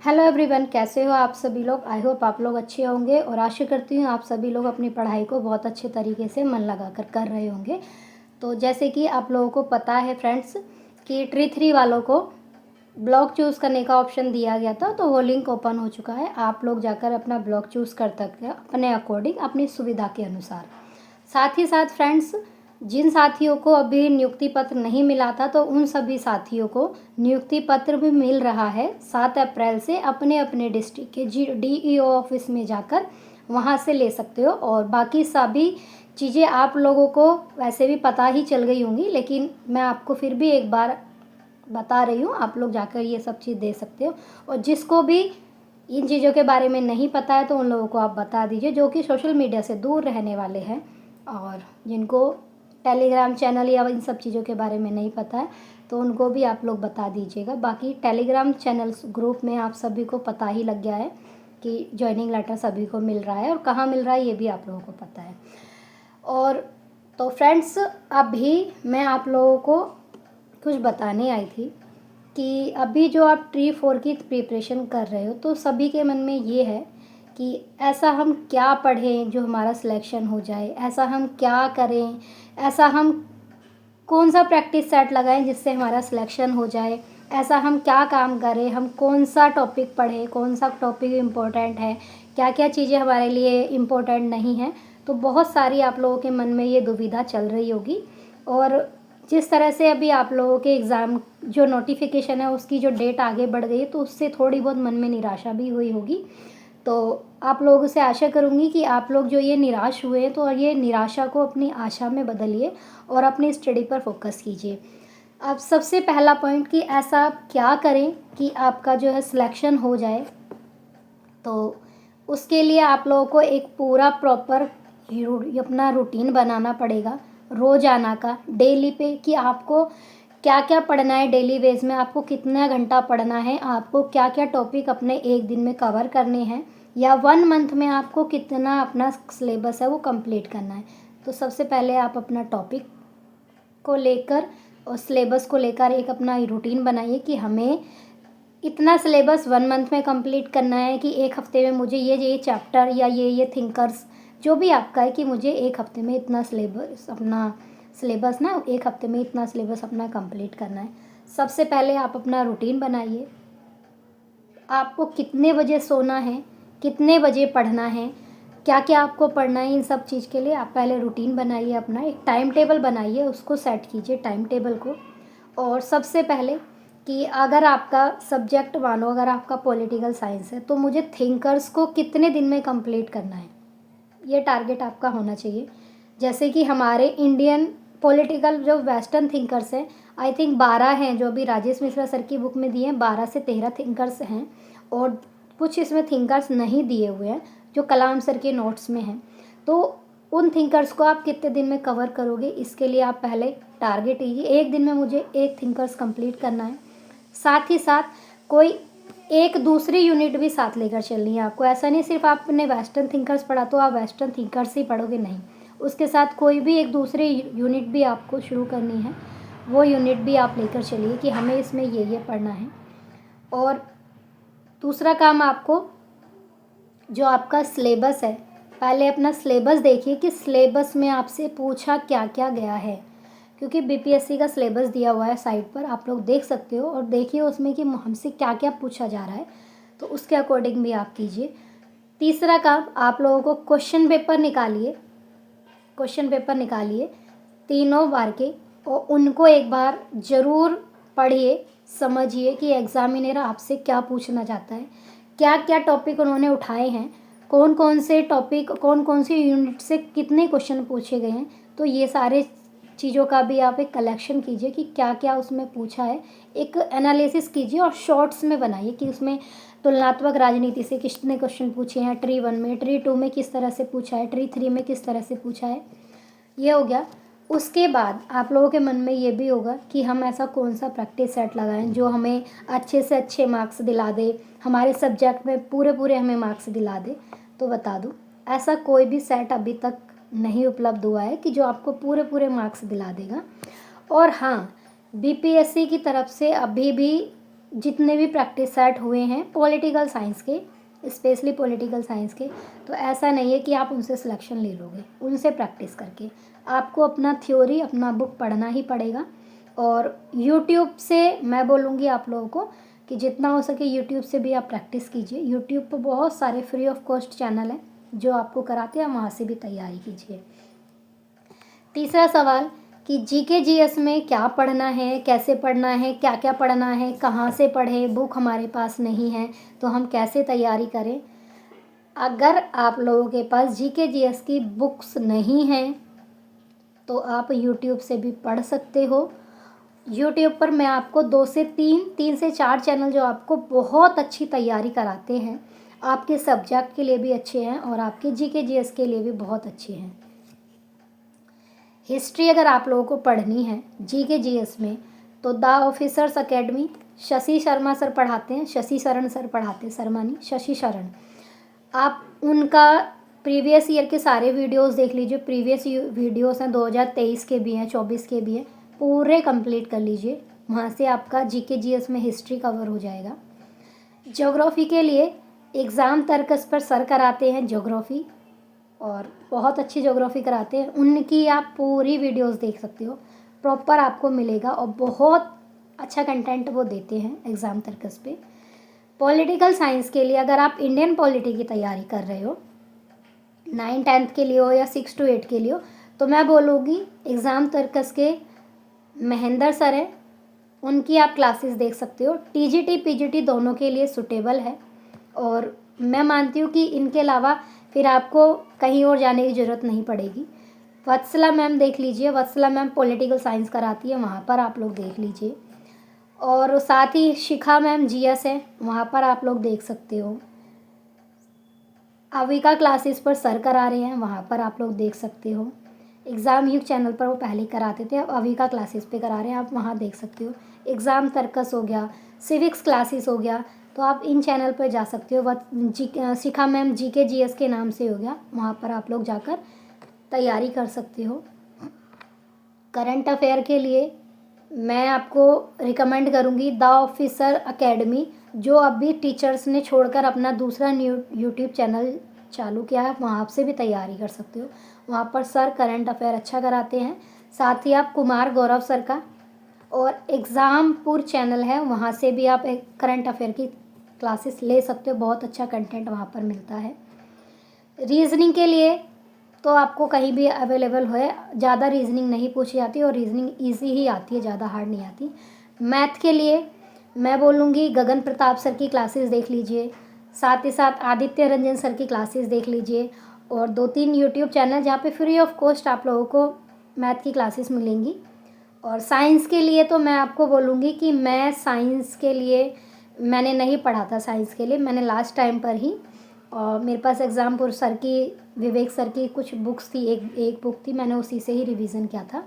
Hello everyone, कैसे हो आप सभी लोग। आई होप आप लोग अच्छे होंगे और आशा करती हूँ आप सभी लोग अपनी पढ़ाई को बहुत अच्छे तरीके से मन लगाकर कर रहे होंगे। तो जैसे कि आप लोगों को पता है फ्रेंड्स कि ट्री थ्री वालों को ब्लॉग चूज़ करने का ऑप्शन दिया गया था, तो वो लिंक ओपन हो चुका है। आप लोग जाकर अपना ब्लॉग चूज़ कर सकते हैं अपने अकॉर्डिंग, अपनी सुविधा के अनुसार। साथ ही साथ फ्रेंड्स, जिन साथियों को अभी नियुक्ति पत्र नहीं मिला था तो उन सभी साथियों को नियुक्ति पत्र भी मिल रहा है 7 अप्रैल से। अपने अपने डिस्ट्रिक्ट के DEO ऑफिस में जाकर वहां से ले सकते हो। और बाकी सभी चीज़ें आप लोगों को वैसे भी पता ही चल गई होंगी, लेकिन मैं आपको फिर भी एक बार बता रही हूँ। आप लोग जाकर ये सब चीज़ दे सकते हो। और जिसको भी इन चीज़ों के बारे में नहीं पता है तो उन लोगों को आप बता दीजिए, जो कि सोशल मीडिया से दूर रहने वाले हैं और जिनको टेलीग्राम चैनल या इन सब चीज़ों के बारे में नहीं पता है तो उनको भी आप लोग बता दीजिएगा। बाकी टेलीग्राम चैनल ग्रुप में आप सभी को पता ही लग गया है कि ज्वाइनिंग लेटर सभी को मिल रहा है और कहाँ मिल रहा है ये भी आप लोगों को पता है। और तो फ्रेंड्स, अभी मैं आप लोगों को कुछ बताने आई थी कि अभी जो आप ट्री 4 की प्रिपरेशन कर रहे हो तो सभी के मन में ये है कि ऐसा हम क्या पढ़ें जो हमारा सिलेक्शन हो जाए, ऐसा हम क्या करें, ऐसा हम कौन सा प्रैक्टिस सेट लगाएं जिससे हमारा सिलेक्शन हो जाए, ऐसा हम क्या काम करें, हम कौन सा टॉपिक पढ़ें, कौन सा टॉपिक इम्पोर्टेंट है, क्या क्या चीज़ें हमारे लिए इम्पोर्टेंट नहीं हैं। तो बहुत सारी आप लोगों के मन में ये दुविधा चल रही होगी। और जिस तरह से अभी आप लोगों के एग्ज़ाम जो नोटिफिकेशन है उसकी जो डेट आगे बढ़ गई तो उससे थोड़ी बहुत मन में निराशा भी हुई होगी। तो आप लोगों से आशा करूँगी कि आप लोग जो ये निराश हुए तो ये निराशा को अपनी आशा में बदलिए और अपनी स्टडी पर फोकस कीजिए। अब सबसे पहला पॉइंट कि ऐसा आप क्या करें कि आपका जो है सिलेक्शन हो जाए। तो उसके लिए आप लोगों को एक पूरा प्रॉपर अपना रूटीन बनाना पड़ेगा रोज़ाना का, डेली पे, कि आपको क्या क्या पढ़ना है डेली बेस में, आपको कितना घंटा पढ़ना है, आपको क्या क्या टॉपिक अपने एक दिन में कवर करने हैं, या 1 मंथ में आपको कितना अपना सिलेबस है वो कंप्लीट करना है। तो सबसे पहले आप अपना टॉपिक को लेकर और सिलेबस को लेकर एक अपना रूटीन बनाइए कि हमें इतना सिलेबस 1 मंथ में कंप्लीट करना है, कि एक हफ्ते में मुझे ये चैप्टर या ये थिंकर्स जो भी आपका है कि मुझे एक हफ्ते में इतना सिलेबस ना एक हफ्ते में इतना सिलेबस अपना कंप्लीट करना है। सबसे पहले आप अपना रूटीन बनाइए। आपको कितने बजे सोना है, कितने बजे पढ़ना है, क्या क्या आपको पढ़ना है, इन सब चीज़ के लिए आप पहले रूटीन बनाइए। अपना एक टाइम टेबल बनाइए, उसको सेट कीजिए टाइम टेबल को। और सबसे पहले कि अगर आपका सब्जेक्ट मानो अगर आपका पॉलिटिकल साइंस है तो मुझे थिंकर्स को कितने दिन में कंप्लीट करना है, ये टारगेट आपका होना चाहिए। जैसे कि हमारे इंडियन पॉलिटिकल जो वेस्टर्न थिंकर्स हैं, आई थिंक 12 हैं जो भी राजेश मिश्रा सर की बुक में दिए हैं, 12 से 13 थिंकर्स हैं। और कुछ इसमें थिंकर्स नहीं दिए हुए हैं जो कलाम सर के नोट्स में हैं। तो उन थिंकर्स को आप कितने दिन में कवर करोगे, इसके लिए आप पहले टारगेट कीजिए, एक दिन में मुझे एक थिंकर्स कंप्लीट करना है। साथ ही साथ कोई एक दूसरी यूनिट भी साथ लेकर चलनी है आपको। ऐसा नहीं सिर्फ आपने वेस्टर्न थिंकर्स पढ़ा तो आप वेस्टर्न थिंकर्स ही पढ़ोगे, नहीं, उसके साथ कोई भी एक दूसरी यूनिट भी आपको शुरू करनी है, वो यूनिट भी आप लेकर चलिए कि हमें इसमें ये पढ़ना है। और दूसरा काम, आपको जो आपका सिलेबस है, पहले अपना सिलेबस देखिए कि सिलेबस में आपसे पूछा क्या क्या गया है, क्योंकि BPSC का सिलेबस दिया हुआ है साइट पर, आप लोग देख सकते हो और देखिए उसमें कि हमसे क्या क्या पूछा जा रहा है, तो उसके अकॉर्डिंग भी आप कीजिए। तीसरा काम, आप लोगों को क्वेश्चन पेपर निकालिए तीनों बार के, और उनको एक बार ज़रूर पढ़िए, समझिए कि एग्जामिनर आपसे क्या पूछना चाहता है, क्या क्या टॉपिक उन्होंने उठाए हैं, कौन कौन से टॉपिक, कौन कौन सी यूनिट से कितने क्वेश्चन पूछे गए हैं। तो ये सारे चीज़ों का भी आप एक कलेक्शन कीजिए कि क्या क्या उसमें पूछा है, एक एनालिसिस कीजिए और शॉर्ट्स में बनाइए कि उसमें तुलनात्मक राजनीति से कितने क्वेश्चन पूछे हैं, ट्री 1 में, ट्री 2 में किस तरह से पूछा है, ट्री 3 में किस तरह से पूछा है, ये हो गया। उसके बाद आप लोगों के मन में ये भी होगा कि हम ऐसा कौन सा प्रैक्टिस सेट लगाएं जो हमें अच्छे से अच्छे मार्क्स दिला दे, हमारे सब्जेक्ट में पूरे पूरे हमें मार्क्स दिला दे। तो बता दूं, ऐसा कोई भी सेट अभी तक नहीं उपलब्ध हुआ है कि जो आपको पूरे पूरे मार्क्स दिला देगा। और हाँ, BPSC की तरफ से अभी भी जितने भी प्रैक्टिस सेट हुए हैं पॉलिटिकल साइंस के, स्पेशली पॉलिटिकल साइंस के, तो ऐसा नहीं है कि आप उनसे सिलेक्शन ले लोगे। उनसे प्रैक्टिस करके आपको अपना थ्योरी, अपना बुक पढ़ना ही पड़ेगा। और यूट्यूब से मैं बोलूँगी आप लोगों को कि जितना हो सके यूट्यूब से भी आप प्रैक्टिस कीजिए। यूट्यूब पर बहुत सारे फ्री ऑफ कॉस्ट चैनल हैं जो आपको कराते हैं, वहाँ से भी तैयारी कीजिए। तीसरा सवाल कि जीके जीएस में क्या पढ़ना है, कैसे पढ़ना है, क्या क्या पढ़ना है, कहाँ से पढ़ें, बुक हमारे पास नहीं है तो हम कैसे तैयारी करें। अगर आप लोगों के पास जीके जीएस की बुक्स नहीं हैं तो आप यूट्यूब से भी पढ़ सकते हो। यूट्यूब पर मैं आपको 2 से 3 से 4 चैनल जो आपको बहुत अच्छी तैयारी कराते हैं, आपके सब्जेक्ट के लिए भी अच्छे हैं और आपके जीके जीएस के लिए भी बहुत अच्छे हैं। हिस्ट्री अगर आप लोगों को पढ़नी है जीके जीएस में तो the officers academy, Shashi Sharma sir पढ़ाते हैं, शशि शरण सर पढ़ाते हैं, शर्मा नहीं शशि शरण। आप उनका प्रीवियस ईयर के सारे वीडियोस देख लीजिए। प्रीवियस वीडियोस हैं 2023 के भी हैं, 24 के भी हैं, पूरे कंप्लीट कर लीजिए। वहाँ से आपका जीके जीएस में हिस्ट्री कवर हो जाएगा। ज्योग्राफी के लिए एग्ज़ाम तर्कस पर सर कराते हैं ज्योग्राफी, और बहुत अच्छी ज्योग्राफी कराते हैं। उनकी आप पूरी वीडियोस देख सकते हो, प्रॉपर आपको मिलेगा और बहुत अच्छा कंटेंट वो देते हैं एग्ज़ाम तर्कस पे। पॉलिटिकल साइंस के लिए अगर आप इंडियन पॉलिटी की तैयारी कर रहे हो, 9-10 के लिए हो या 6 to 8 के लिए हो, तो मैं बोलूँगी एग्ज़ाम तर्कस के महेंद्र सर हैं, उनकी आप क्लासेस देख सकते हो। टीजीटी पीजीटी दोनों के लिए सूटेबल है और मैं मानती हूँ कि इनके अलावा फिर आपको कहीं और जाने की ज़रूरत नहीं पड़ेगी। वत्सला मैम देख लीजिए, वत्सला मैम पॉलिटिकल साइंस कराती है, वहाँ पर आप लोग देख लीजिए। और साथ ही शिखा मैम जीएस है, वहाँ पर आप लोग देख सकते हो। अविका क्लासेस पर सर करा रहे हैं, वहाँ पर आप लोग देख सकते हो। एग्ज़ाम युग चैनल पर वो पहले कराते थे, अब अविका क्लासेस पे करा रहे हैं, आप वहाँ देख सकते हो। एग्ज़ाम तर्कस हो गया, सिविक्स क्लासेस हो गया, तो आप इन चैनल पर जा सकते हो। वह शिखा मैम जीके जीएस के नाम से हो गया, वहाँ पर आप लोग जाकर तैयारी कर सकते हो। करंट अफेयर के लिए मैं आपको रिकमेंड करूँगी द ऑफिसर एकेडमी, जो अभी टीचर्स ने छोड़कर अपना दूसरा न्यू यूट्यूब चैनल चालू किया है, वहाँ से भी तैयारी कर सकते हो। वहाँ पर सर करंट अफेयर अच्छा कराते हैं। साथ ही आप कुमार गौरव सर का और एग्ज़ामपुर चैनल है, वहाँ से भी आप एक करंट अफेयर की क्लासेस ले सकते हो, बहुत अच्छा कंटेंट वहाँ पर मिलता है। रीजनिंग के लिए तो आपको कहीं भी अवेलेबल है, ज़्यादा रीजनिंग नहीं पूछी जाती और रीजनिंग इजी ही आती है, ज़्यादा हार्ड नहीं आती। मैथ के लिए मैं बोलूँगी गगन प्रताप सर की क्लासेस देख लीजिए, साथ ही साथ आदित्य रंजन सर की क्लासेस देख लीजिए और 2-3 यूट्यूब चैनल जहाँ पे फ्री ऑफ कॉस्ट आप लोगों को मैथ की क्लासेस मिलेंगी। और साइंस के लिए तो मैं आपको बोलूँगी कि मैं साइंस के लिए मैंने नहीं पढ़ा था, साइंस के लिए मैंने लास्ट टाइम पर ही, और मेरे पास एग्ज़ामपुर सर की, विवेक सर की कुछ बुक्स थी, एक बुक थी, मैंने उसी से ही रिवीजन किया था,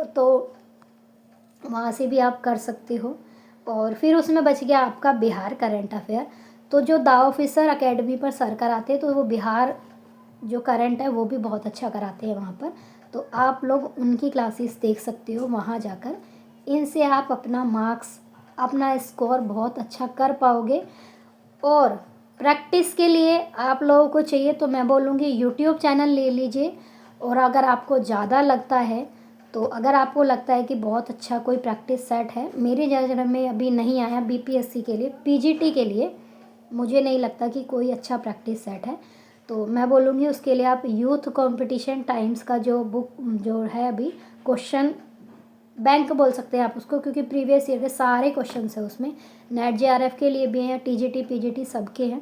तो वहाँ से भी आप कर सकते हो। और फिर उसमें बच गया आपका बिहार करंट अफेयर, तो जो द ऑफिसर एकेडमी पर सर कराते हैं तो वो बिहार जो करंट है वो भी बहुत अच्छा कराते हैं वहाँ पर, तो आप लोग उनकी क्लासेस देख सकते हो वहाँ जाकर। इनसे आप अपना मार्क्स, अपना स्कोर बहुत अच्छा कर पाओगे। और प्रैक्टिस के लिए आप लोगों को चाहिए तो मैं बोलूँगी यूट्यूब चैनल ले लीजिए। और अगर आपको ज़्यादा लगता है तो अगर आपको लगता है कि बहुत अच्छा कोई प्रैक्टिस सेट है, मेरे नज़र में अभी नहीं आया बीपीएससी के लिए, पीजीटी के लिए मुझे नहीं लगता कि कोई अच्छा प्रैक्टिस सेट है, तो मैं बोलूँगी उसके लिए आप यूथ कंपटीशन टाइम्स का जो बुक जो है अभी, क्वेश्चन बैंक बोल सकते हैं आप उसको, क्योंकि प्रीवियस ईयर के सारे क्वेश्चन है उसमें, नेट जेआरएफ के लिए भी हैं, टीजीटी पीजीटी सबके हैं,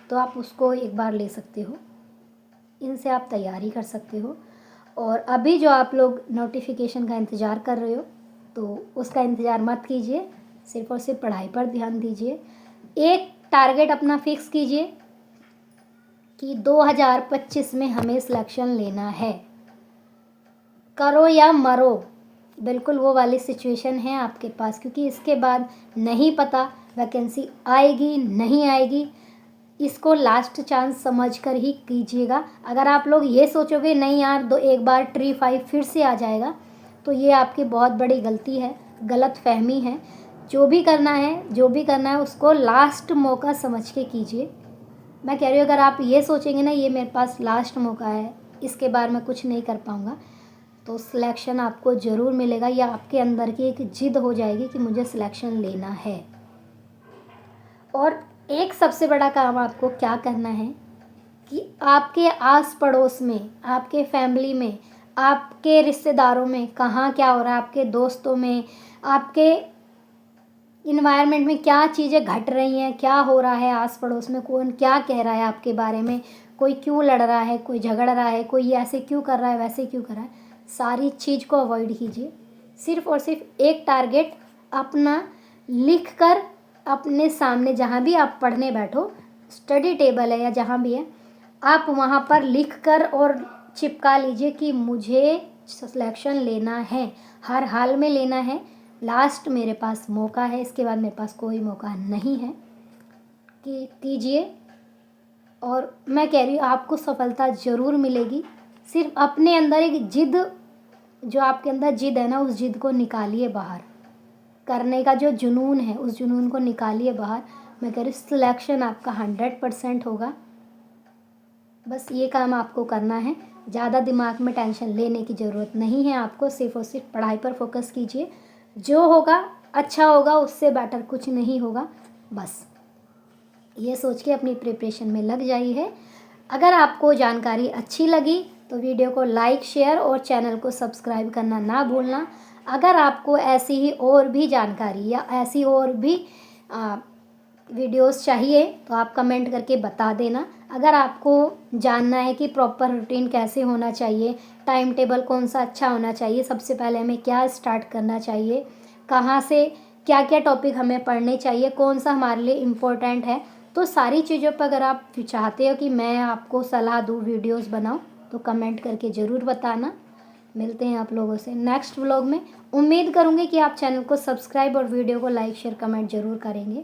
तो आप उसको एक बार ले सकते हो, इनसे आप तैयारी कर सकते हो। और अभी जो आप लोग नोटिफिकेशन का इंतज़ार कर रहे हो तो उसका इंतज़ार मत कीजिए, सिर्फ और सिर्फ पढ़ाई पर ध्यान दीजिए। एक टारगेट अपना फिक्स कीजिए कि 2025 में हमें सिलेक्शन लेना है, करो या मरो, बिल्कुल वो वाली सिचुएशन है आपके पास, क्योंकि इसके बाद नहीं पता वैकेंसी आएगी नहीं आएगी, इसको लास्ट चांस समझकर ही कीजिएगा। अगर आप लोग ये सोचोगे नहीं यार एक बार ट्री 5 फिर से आ जाएगा, तो ये आपकी बहुत बड़ी गलती है, गलत फहमी है, जो भी करना है उसको लास्ट मौका समझ के कीजिए। मैं कह रही हूँ अगर आप ये सोचेंगे ना ये मेरे पास लास्ट मौका है, इसके बाद मैं कुछ नहीं कर पाऊँगा, तो सिलेक्शन आपको ज़रूर मिलेगा, या आपके अंदर की एक जिद हो जाएगी कि मुझे सिलेक्शन लेना है। और एक सबसे बड़ा काम आपको क्या करना है कि आपके आस पड़ोस में, आपके फैमिली में, आपके रिश्तेदारों में कहाँ क्या हो रहा है, आपके दोस्तों में, आपके इन्वायरमेंट में क्या चीज़ें घट रही हैं, क्या हो रहा है आस पड़ोस में, कौन क्या कह रहा है आपके बारे में, कोई क्यों लड़ रहा है, कोई झगड़ रहा है, कोई ऐसे क्यों कर रहा है, वैसे क्यों कर रहा है, सारी चीज़ को अवॉइड कीजिए। सिर्फ़ और सिर्फ एक टारगेट अपना लिख कर अपने सामने, जहाँ भी आप पढ़ने बैठो, स्टडी टेबल है या जहाँ भी है, आप वहाँ पर लिख कर और चिपका लीजिए कि मुझे सिलेक्शन लेना है, हर हाल में लेना है, लास्ट मेरे पास मौका है, इसके बाद मेरे पास कोई मौका नहीं है, कि कीजिए। और मैं कह रही हूँ आपको सफलता ज़रूर मिलेगी। सिर्फ अपने अंदर एक जिद, जो आपके अंदर जिद है ना, उस जिद को निकालिए बाहर, करने का जो जुनून है उस जुनून को निकालिए बाहर। मैं कह रही हूँ सिलेक्शन आपका 100% होगा। बस ये काम आपको करना है, ज़्यादा दिमाग में टेंशन लेने की ज़रूरत नहीं है आपको, सिर्फ़ और सिर्फ पढ़ाई पर फोकस कीजिए। जो होगा अच्छा होगा, उससे बेटर कुछ नहीं होगा। बस ये सोच के अपनी प्रिपरेशन में लग जाइए। अगर आपको जानकारी अच्छी लगी तो वीडियो को लाइक, शेयर और चैनल को सब्सक्राइब करना ना भूलना। अगर आपको ऐसी ही और भी जानकारी या ऐसी और भी वीडियोस चाहिए तो आप कमेंट करके बता देना। अगर आपको जानना है कि प्रॉपर रूटीन कैसे होना चाहिए, टाइम टेबल कौन सा अच्छा होना चाहिए, सबसे पहले हमें क्या स्टार्ट करना चाहिए, कहाँ से क्या क्या टॉपिक हमें पढ़ने चाहिए, कौन सा हमारे लिए इम्पोर्टेंट है, तो सारी चीज़ों पर अगर आप चाहते हो कि मैं आपको सलाह दूँ, वीडियोस बनाऊँ, तो कमेंट करके ज़रूर बताना। मिलते हैं आप लोगों से नेक्स्ट व्लॉग में। उम्मीद करूँगी कि आप चैनल को सब्सक्राइब और वीडियो को लाइक, शेयर, कमेंट ज़रूर करेंगे।